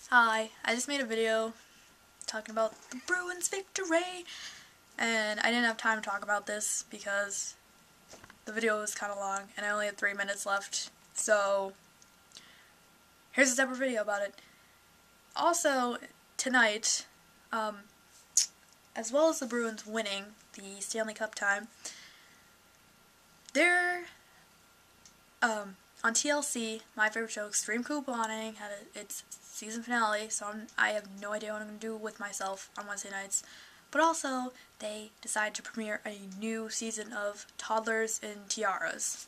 Hi, I just made a video talking about the Bruins' victory, and I didn't have time to talk about this because the video was kind of long and I only had 3 minutes left, so here's a separate video about it. Also, tonight, as well as the Bruins winning the Stanley Cup time, they're on TLC, my favorite show, Extreme Couponing, had its season finale, so I have no idea what I'm going to do with myself on Wednesday nights. But also, they decided to premiere a new season of Toddlers and Tiaras.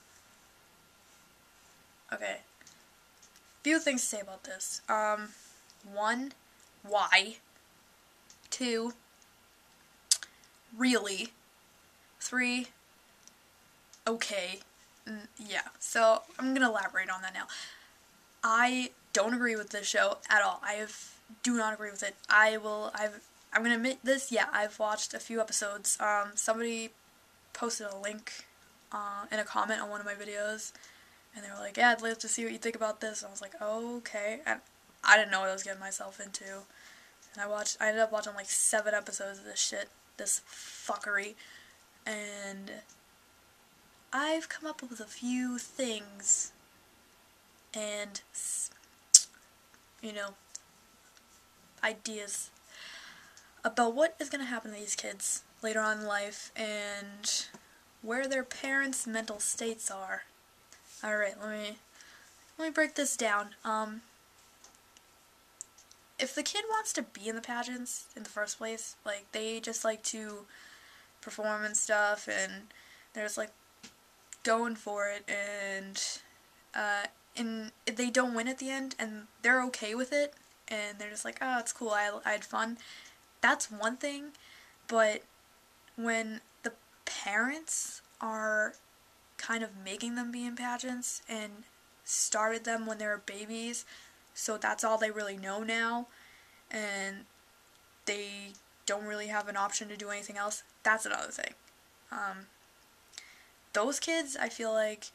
Okay. Few things to say about this. 1, why? 2, really? 3, okay. Yeah, so I'm gonna elaborate on that now. I don't agree with this show at all. Do not agree with it. I'm gonna admit this. Yeah, I've watched a few episodes. Somebody posted a link in a comment on one of my videos, and they were like, "Yeah, I'd love to see what you think about this." And I was like, "Oh, okay." And I didn't know what I was getting myself into. And I ended up watching like 7 episodes of this shit, this fuckery, and I've come up with a few things and, ideas about what is going to happen to these kids later on in life and where their parents' mental states are. Alright, let me break this down. If the kid wants to be in the pageants in the first place, like, they just like to perform and stuff, and they're just like going for it, and if they don't win at the end and they're okay with it and they're just like, oh, it's cool, I had fun, that's one thing. But when the parents are kind of making them be in pageants and started them when they were babies, so that's all they really know now, and they don't really have an option to do anything else, that's another thing. Those kids, I feel like,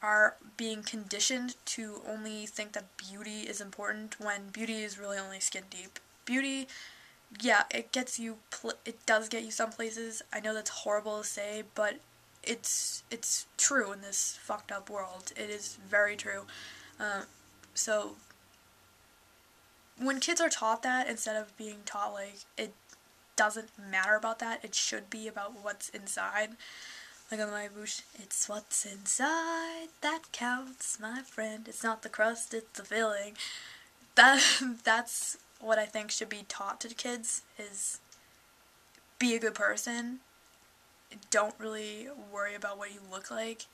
are being conditioned to only think that beauty is important when beauty is really only skin deep. Beauty, yeah, it does get you some places. I know that's horrible to say, but it's true in this fucked up world. It is very true. So when kids are taught that, instead of being taught like it doesn't matter about that, it should be about what's inside. Like on my boosh, it's what's inside that counts, my friend. It's not the crust, it's the filling. That's what I think should be taught to kids, is be a good person. Don't really worry about what you look like.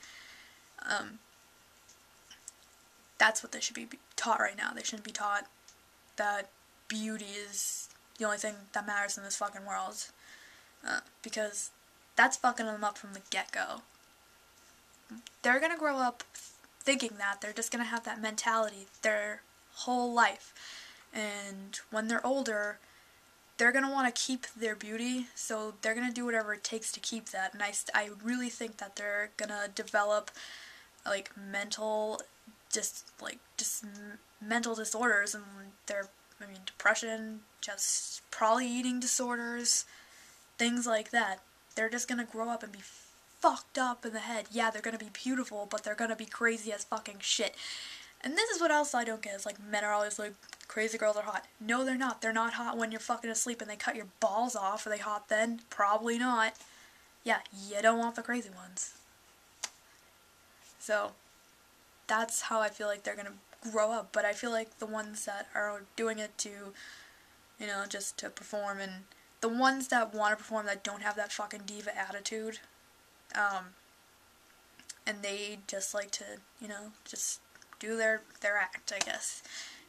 That's what they should be taught right now. They shouldn't be taught that beauty is the only thing that matters in this fucking world. Because that's fucking them up from the get-go. They're gonna grow up thinking that. They're just gonna have that mentality their whole life. And when they're older, they're gonna want to keep their beauty, so they're gonna do whatever it takes to keep that. And I really think that they're gonna develop like mental disorders, and depression, just probably eating disorders, things like that. They're just gonna grow up and be fucked up in the head. Yeah, they're gonna be beautiful, but they're gonna be crazy as fucking shit. And this is what else I don't get, is like, men are always like, crazy girls are hot. No, they're not. They're not hot when you're fucking asleep and they cut your balls off. Are they hot then? Probably not. Yeah, you don't want the crazy ones. So, that's how I feel like they're gonna grow up. But I feel like the ones that are doing it to, just to perform, and the ones that want to perform that don't have that fucking diva attitude, and they just like to, just do their act, I guess.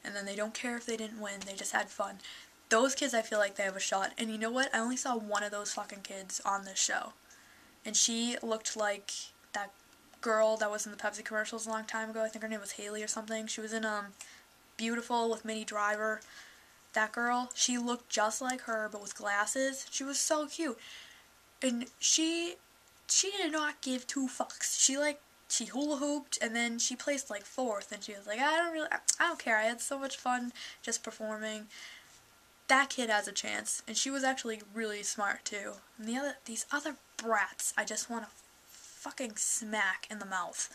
And then they don't care if they didn't win, they just had fun. Those kids, I feel like they have a shot. And you know what? I only saw one of those fucking kids on this show. And she looked like that girl that was in the Pepsi commercials a long time ago. I think her name was Haley or something. She was in Beautiful with Minnie Driver. That girl, she looked just like her, but with glasses. She was so cute. And she did not give 2 fucks. She, like, she hula hooped, and then she placed like 4th, and she was like, I don't care, I had so much fun just performing. That kid has a chance, and she was actually really smart too. And these other brats, I just want to fucking smack in the mouth.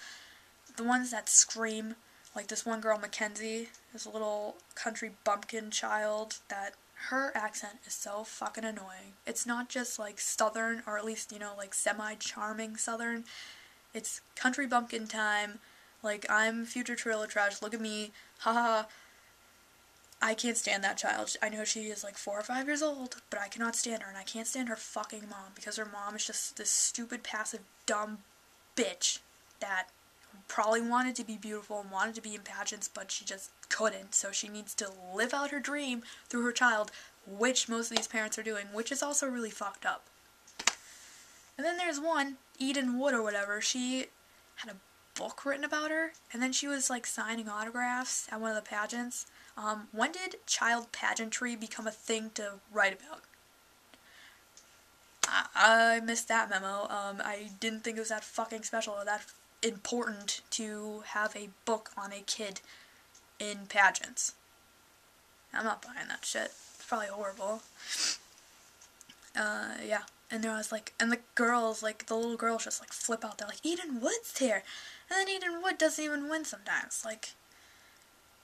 The ones that scream, like this one girl, Mackenzie, this little country bumpkin child, that her accent is so fucking annoying. It's not just like southern, or at least, you know, like semi-charming southern. It's country bumpkin time, like, I'm future trailer trash, look at me, haha. I can't stand that child. I know she is like 4 or 5 years old, but I cannot stand her, and I can't stand her fucking mom, because her mom is just this stupid, passive, dumb bitch that probably wanted to be beautiful and wanted to be in pageants, but she just couldn't, so she needs to live out her dream through her child, which most of these parents are doing, which is also really fucked up. And then there's one, Eden Wood or whatever, she had a book written about her, and then she was like signing autographs at one of the pageants. When did child pageantry become a thing to write about? I missed that memo. I didn't think it was that fucking special or that important to have a book on a kid in pageants. I'm not buying that shit. It's probably horrible. Yeah. And there was like, and the girls, like, the little girls just like flip out. They're like, Eden Wood's here! And then Eden Wood doesn't even win sometimes. Like,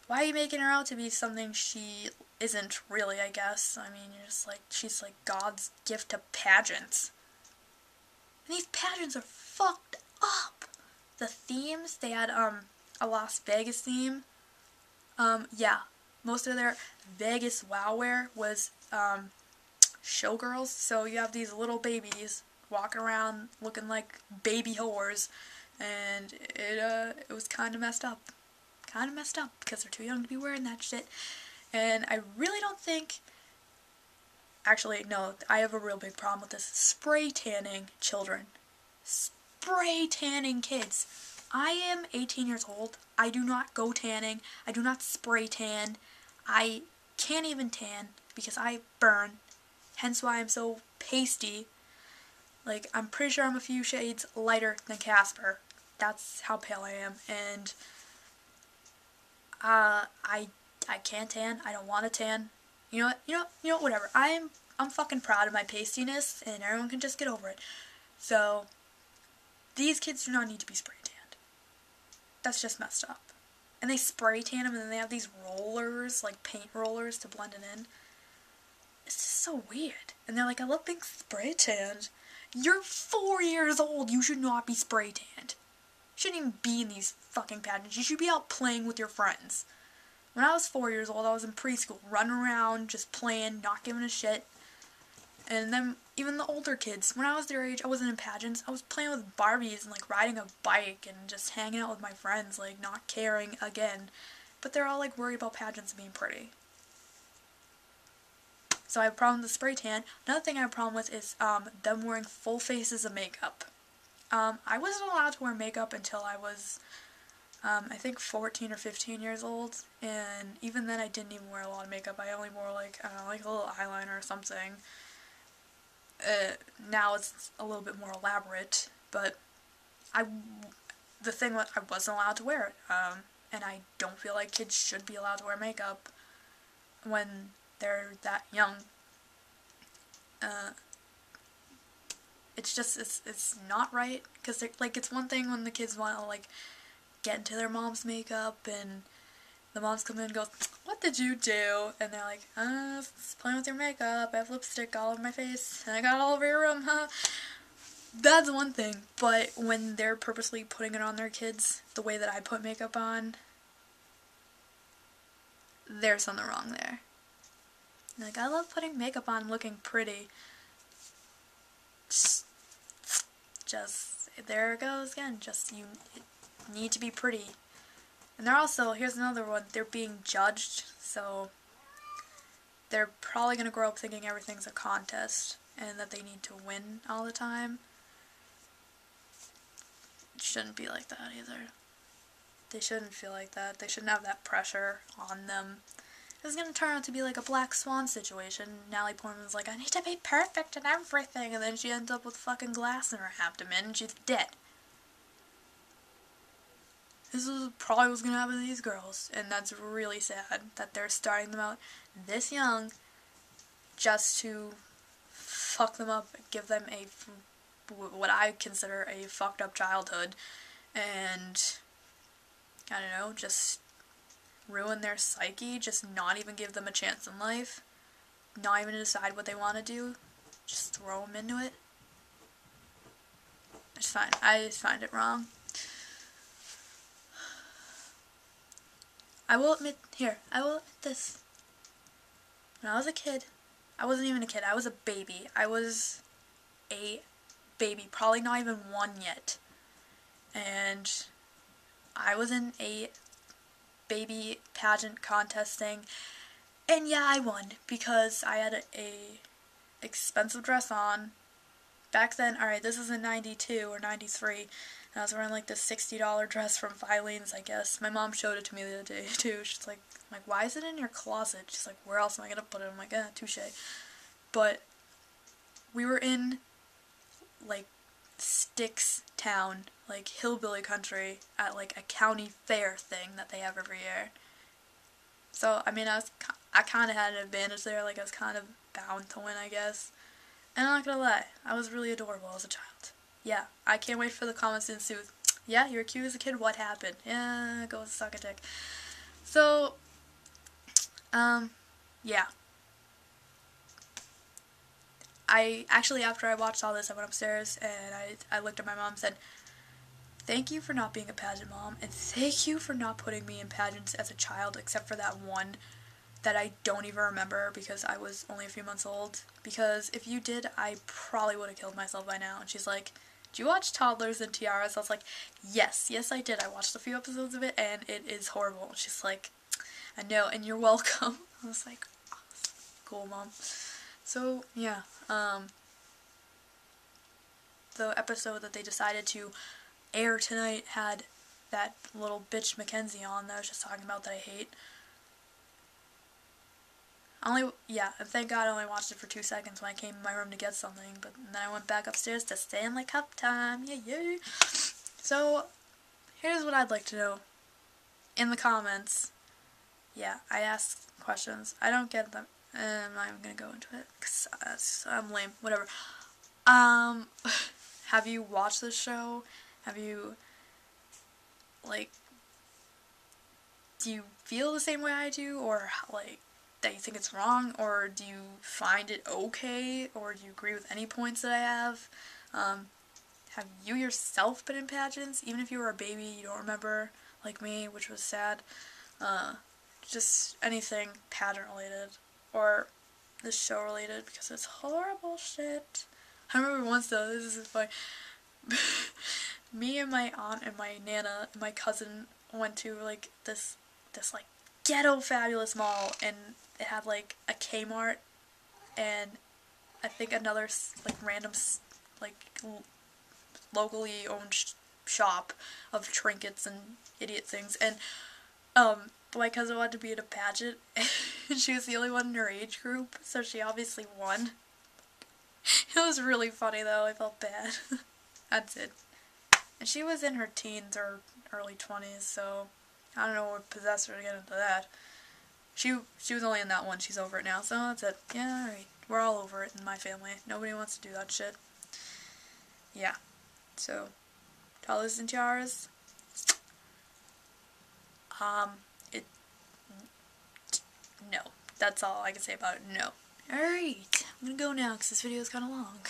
why are you making her out to be something she isn't really, I guess? I mean, you're just like, she's like God's gift to pageants. And these pageants are fucked up. The themes, they had, a Las Vegas theme. Yeah, most of their Vegas wowware was, showgirls. So you have these little babies walking around looking like baby whores, and it was kind of messed up. Kind of messed up, because they're too young to be wearing that shit. And I really don't think, actually, no, I have a real big problem with this. Spray tanning children. Spray tanning kids. I am 18 years old. I do not go tanning. I do not spray tan. I can't even tan because I burn. Hence why I'm so pasty. Like, I'm pretty sure I'm a few shades lighter than Casper. That's how pale I am. And I can't tan. I don't want to tan. You know what? Whatever. I'm fucking proud of my pastiness, and everyone can just get over it. So, these kids do not need to be spray tanned. That's just messed up. And they spray tan them, and then they have these rollers, like paint rollers, to blend it in. It's just so weird. And they're like, I love being spray tanned. You're 4 years old. You should not be spray tanned. You shouldn't even be in these fucking pageants. You should be out playing with your friends. When I was 4 years old, I was in preschool, running around, just playing, not giving a shit. And then even the older kids, when I was their age, I wasn't in pageants. I was playing with Barbies and like riding a bike and just hanging out with my friends, like not caring again. But they're all like worried about pageants and being pretty. So I have a problem with the spray tan. Another thing I have a problem with is them wearing full faces of makeup. I wasn't allowed to wear makeup until I was, I think 14 or 15 years old, and even then I didn't even wear a lot of makeup. I only wore like, I don't know, like a little eyeliner or something. Now it's a little bit more elaborate, but the thing was, I wasn't allowed to wear it, and I don't feel like kids should be allowed to wear makeup when they're that young. It's just, it's not right, because like, it's one thing when the kids want to like get into their mom's makeup, and the moms come in and goes, what did you do? And they're like, just playing with your makeup, I have lipstick all over my face, and I got it all over your room, huh? That's one thing, but when they're purposely putting it on their kids the way that I put makeup on, there's something wrong there. Like, I love putting makeup on, looking pretty. Just there it goes again, just you need to be pretty. And they're also, here's another one, they're being judged, so they're probably going to grow up thinking everything's a contest and that they need to win all the time. It shouldn't be like that either. They shouldn't feel like that. They shouldn't have that pressure on them. It's going to turn out to be like a Black Swan situation. Natalie Portman's like, I need to be perfect in everything, and then she ends up with fucking glass in her abdomen and she's dead. this is probably what's gonna happen to these girls, and that's really sad that they're starting them out this young just to fuck them up, give them what I consider a fucked up childhood, and I don't know, just ruin their psyche, just not even give them a chance in life, not even decide what they want to do, just throw them into it. I just find it wrong. I will admit this. When I was a kid, I wasn't even a kid, I was a baby. I was a baby, probably not even one yet. And I was in a baby pageant contest thing, and yeah, I won because I had a expensive dress on. Back then, alright, this is in 92 or 93, and I was wearing like this $60 dress from Filene's, I guess. My mom showed it to me the other day too. She's like, why is it in your closet? She's like, where else am I gonna put it? I'm like, touche. But we were in like Sticks town, like hillbilly country, at like a county fair thing that they have every year. So I mean, I kind of had an advantage there. Like I was kind of bound to win, I guess. And I'm not gonna lie, I was really adorable as a child. Yeah, I can't wait for the comments to ensue. Yeah, you were cute as a kid. What happened? Yeah, go suck a dick. So, yeah. I actually, after I watched all this, I went upstairs and I looked at my mom and said, thank you for not being a pageant mom, and thank you for not putting me in pageants as a child, except for that one that I don't even remember because I was only a few months old. Because if you did, I probably would have killed myself by now. And she's like, do you watch Toddlers and Tiaras? I was like, yes, I did. I watched a few episodes of it, and it is horrible. And she's like, I know, and you're welcome. I was like, oh, cool, Mom. So, yeah, the episode that they decided to air tonight had that little bitch Mackenzie on that I was just talking about that I hate. And thank God I only watched it for 2 seconds when I came in my room to get something, but then I went back upstairs to Stanley Cup time, yay! So, here's what I'd like to know in the comments. Yeah, I asked questions. I don't get them, and I'm not even gonna go into it, because I'm lame, whatever. Have you watched this show? Have you, like, do you feel the same way I do, or, like, that you think it's wrong, or do you find it okay, or do you agree with any points that I have? Have you yourself been in pageants, even if you were a baby, you don't remember, like me, which was sad? Just anything pageant related, or this show related, because it's horrible shit. I remember once though, this is funny, me and my aunt and my nana and my cousin went to like this like ghetto fabulous mall, and it had like a Kmart and I think another like random like locally owned shop of trinkets and idiot things, and my cousin wanted to be in a pageant and she was the only one in her age group, so she obviously won. It was really funny though, I felt bad. That's it. And she was in her teens or early 20s, so I don't know what possessed her to get into that. She was only in that one, she's over it now, so that's it. Yeah, alright. We're all over it in my family. Nobody wants to do that shit. Yeah. So, Toddlers and Tiaras. No. That's all I can say about it. No. Alright. I'm gonna go now because this video is kind of long.